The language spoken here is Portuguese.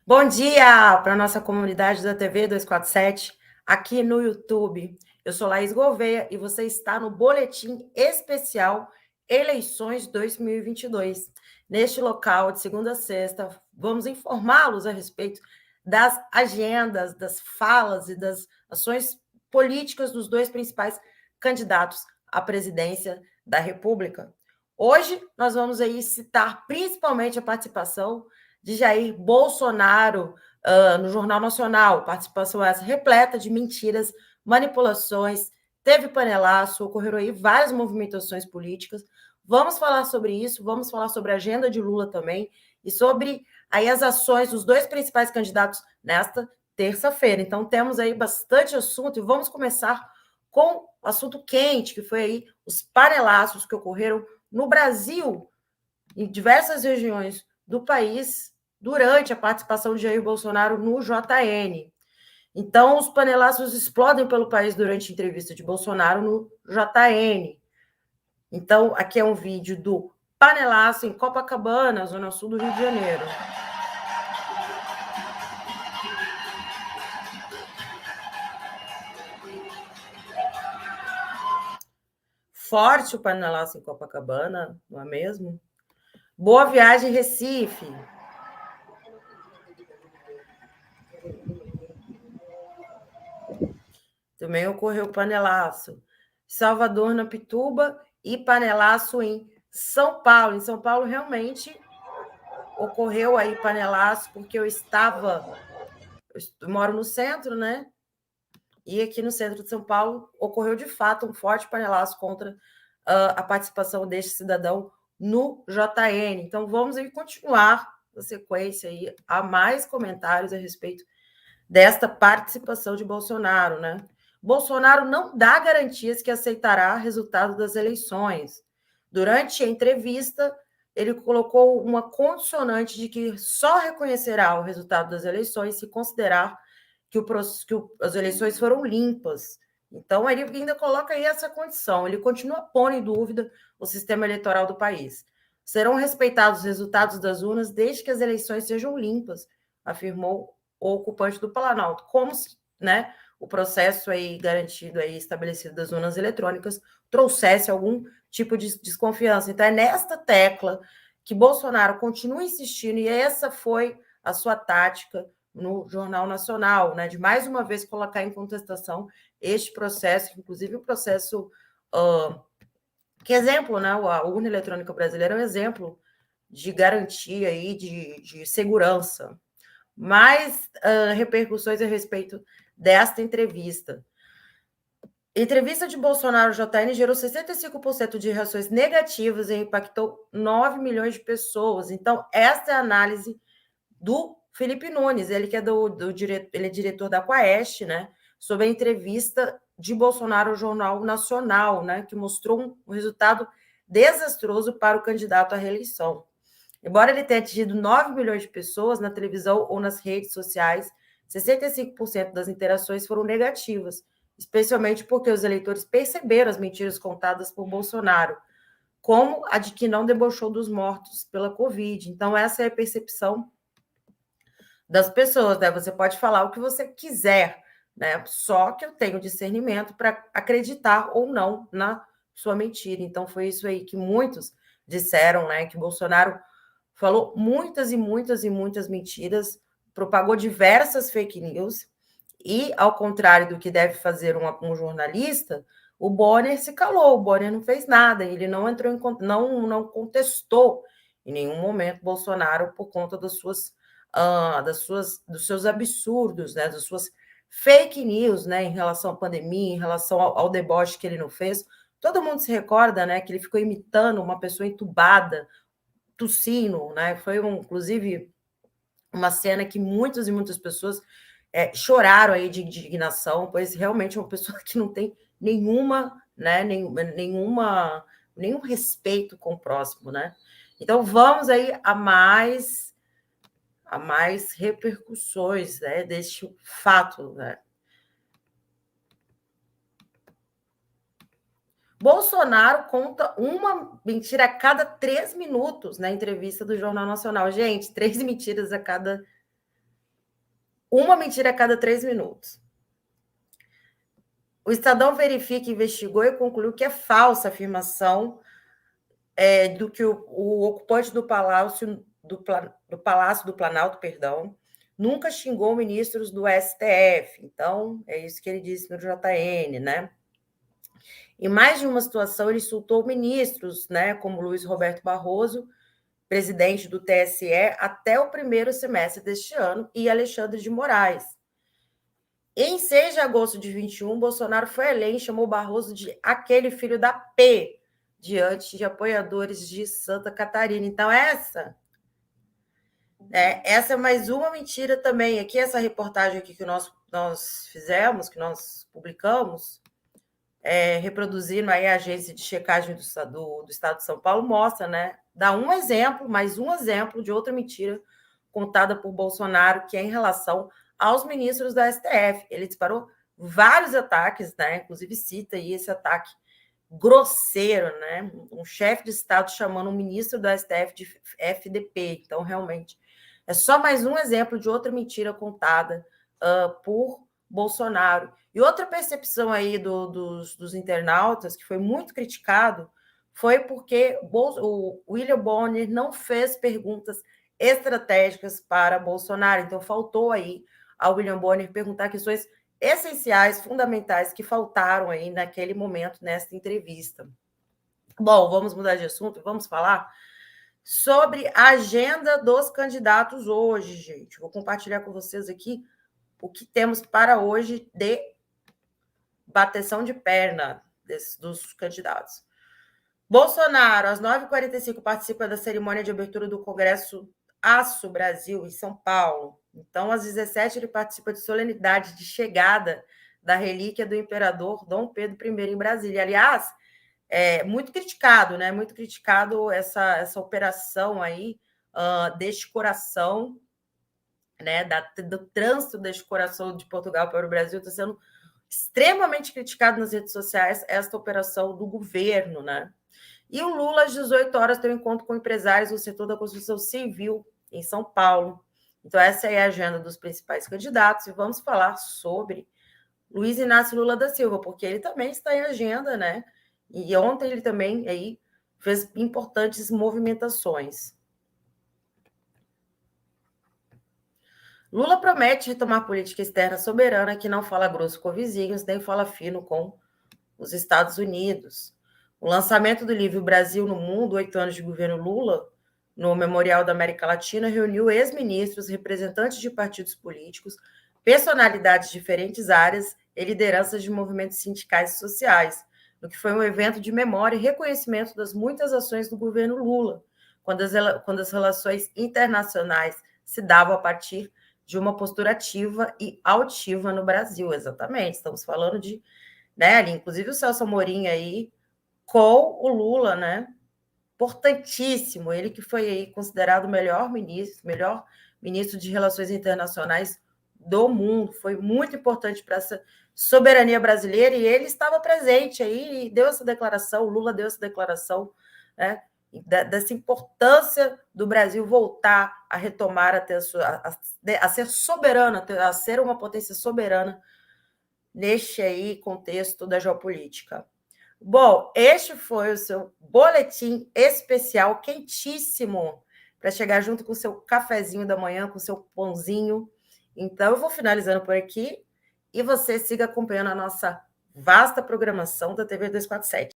Bom dia para a nossa comunidade da TV 247, aqui no YouTube. Eu sou Laís Gouveia e você está no Boletim Especial Eleições 2022. Neste local, de segunda a sexta, vamos informá-los a respeito das agendas, das falas e das ações políticas dos dois principais candidatos à presidência da República. Hoje, nós vamos aí citar principalmente a participação de Jair Bolsonaro no Jornal Nacional. Participação essa repleta de mentiras, manipulações, teve panelaço, ocorreram aí várias movimentações políticas. Vamos falar sobre isso, vamos falar sobre a agenda de Lula também e sobre aí as ações dos dois principais candidatos nesta terça-feira. Então temos aí bastante assunto e vamos começar com o assunto quente, que foi aí os panelaços que ocorreram no Brasil, em diversas regiões do país, durante a participação de Jair Bolsonaro no JN. Então, os panelaços explodem pelo país durante a entrevista de Bolsonaro no JN. Então, aqui é um vídeo do panelaço em Copacabana, zona sul do Rio de Janeiro. Forte o panelaço em Copacabana, não é mesmo? Boa viagem, Recife. Também ocorreu panelaço. Salvador, na Pituba, e panelaço em São Paulo. Em São Paulo, realmente, ocorreu aí panelaço, porque eu moro no centro, né? E aqui no centro de São Paulo ocorreu, de fato, um forte panelaço contra a participação deste cidadão no JN. Então, vamos aí continuar na sequência aí, há mais comentários a respeito desta participação de Bolsonaro, né? Bolsonaro não dá garantias que aceitará o resultado das eleições. Durante a entrevista, ele colocou uma condicionante de que só reconhecerá o resultado das eleições se considerar que as eleições foram limpas. Então, ele ainda coloca aí essa condição. Ele continua pondo em dúvida o sistema eleitoral do país. Serão respeitados os resultados das urnas desde que as eleições sejam limpas, afirmou o ocupante do Planalto, como se, né, o processo aí garantido, aí estabelecido das urnas eletrônicas trouxesse algum tipo de desconfiança. Então, é nesta tecla que Bolsonaro continua insistindo, e essa foi a sua tática no Jornal Nacional, né, de mais uma vez colocar em contestação este processo, inclusive o processo, que exemplo, né, a urna eletrônica brasileira é um exemplo de garantia aí, de segurança. Mais repercussões a respeito desta entrevista. Entrevista de Bolsonaro ao JN gerou 65% de reações negativas e impactou 9 milhões de pessoas. Então, esta é a análise do Felipe Nunes, ele que é ele é diretor da Quaest, né? Sobre a entrevista de Bolsonaro ao Jornal Nacional, né? Que mostrou um resultado desastroso para o candidato à reeleição. Embora ele tenha atingido 9 milhões de pessoas na televisão ou nas redes sociais, 65% das interações foram negativas, especialmente porque os eleitores perceberam as mentiras contadas por Bolsonaro, como a de que não debochou dos mortos pela Covid. Então, essa é a percepção das pessoas, né? Você pode falar o que você quiser, né? Só que eu tenho discernimento para acreditar ou não na sua mentira. Então, foi isso aí que muitos disseram, né? Que Bolsonaro falou muitas e muitas e muitas mentiras, propagou diversas fake news, e, ao contrário do que deve fazer um jornalista, o Bonner se calou, o Bonner não fez nada, ele não entrou não contestou em nenhum momento Bolsonaro por conta dos seus absurdos, né, das suas fake news, né, em relação à pandemia, em relação ao deboche que ele não fez. Todo mundo se recorda, né, que ele ficou imitando uma pessoa entubada, tossindo, né? Foi, inclusive, uma cena que muitas e muitas pessoas choraram aí de indignação, pois realmente é uma pessoa que não tem nenhuma, né, nenhum respeito com o próximo, né? Então, vamos aí a mais repercussões, né, deste fato, né? Bolsonaro conta uma mentira a cada 3 minutos na entrevista do Jornal Nacional. Gente, 3 mentiras a cada uma mentira a cada 3 minutos. O Estadão verifica, investigou e concluiu que é falsa a afirmação do que o ocupante do Palácio do Planalto, perdão, nunca xingou ministros do STF. Então, é isso que ele disse no JN, né? Em mais de uma situação, ele insultou ministros, né, como Luiz Roberto Barroso, presidente do TSE, até o primeiro semestre deste ano, e Alexandre de Moraes. Em 6 de agosto de 21, Bolsonaro foi eleito e chamou Barroso de aquele filho da P, diante de apoiadores de Santa Catarina. Então, essa é mais uma mentira também. Aqui, essa reportagem aqui que nós fizemos, que nós publicamos, reproduzindo aí a agência de checagem do Estado de São Paulo, mostra, né? Dá um exemplo, mais um exemplo de outra mentira contada por Bolsonaro, que é em relação aos ministros da STF. Ele disparou vários ataques, né? Inclusive cita aí esse ataque grosseiro, né? Um chefe de Estado chamando um ministro do STF de FDP. Então, realmente, é só mais um exemplo de outra mentira contada por Bolsonaro. E outra percepção aí dos internautas, que foi muito criticado, foi porque o William Bonner não fez perguntas estratégicas para Bolsonaro. Então, faltou aí ao William Bonner perguntar questões essenciais, fundamentais, que faltaram aí naquele momento, nessa entrevista. Bom, vamos mudar de assunto, vamos falar sobre a agenda dos candidatos hoje, gente. Vou compartilhar com vocês aqui o que temos para hoje de bateção de perna dos candidatos. Bolsonaro, às 9h45, participa da cerimônia de abertura do Congresso Aço Brasil, em São Paulo. Então, às 17h, ele participa de solenidade de chegada da relíquia do imperador Dom Pedro I em Brasília. Aliás, muito criticado, né? Muito criticado essa operação aí deste coração, né? Do trânsito deste coração de Portugal para o Brasil, está sendo extremamente criticado nas redes sociais esta operação do governo, né? E o Lula, às 18h, tem um encontro com empresários do setor da construção civil em São Paulo. Então, essa é a agenda dos principais candidatos. E vamos falar sobre Luiz Inácio Lula da Silva, porque ele também está em agenda, né? E ontem ele também aí fez importantes movimentações. Lula promete retomar política externa soberana que não fala grosso com vizinhos, nem fala fino com os Estados Unidos. O lançamento do livro Brasil no Mundo, 8 anos de governo Lula, no Memorial da América Latina, reuniu ex-ministros, representantes de partidos políticos, personalidades de diferentes áreas e lideranças de movimentos sindicais e sociais, no que foi um evento de memória e reconhecimento das muitas ações do governo Lula, quando as relações internacionais se davam a partir de uma postura ativa e altiva no Brasil. Exatamente, estamos falando de, né, ali, inclusive o Celso Amorim aí, com o Lula, né? Importantíssimo, ele que foi aí considerado o melhor ministro de Relações Internacionais do mundo, foi muito importante para essa soberania brasileira, e ele estava presente aí e deu essa declaração, o Lula deu essa declaração, né, dessa importância do Brasil voltar a retomar, a ser soberana, a ser uma potência soberana neste aí contexto da geopolítica. Bom, este foi o seu boletim especial, quentíssimo, para chegar junto com o seu cafezinho da manhã, com o seu pãozinho. Então, eu vou finalizando por aqui e você siga acompanhando a nossa vasta programação da TV 247.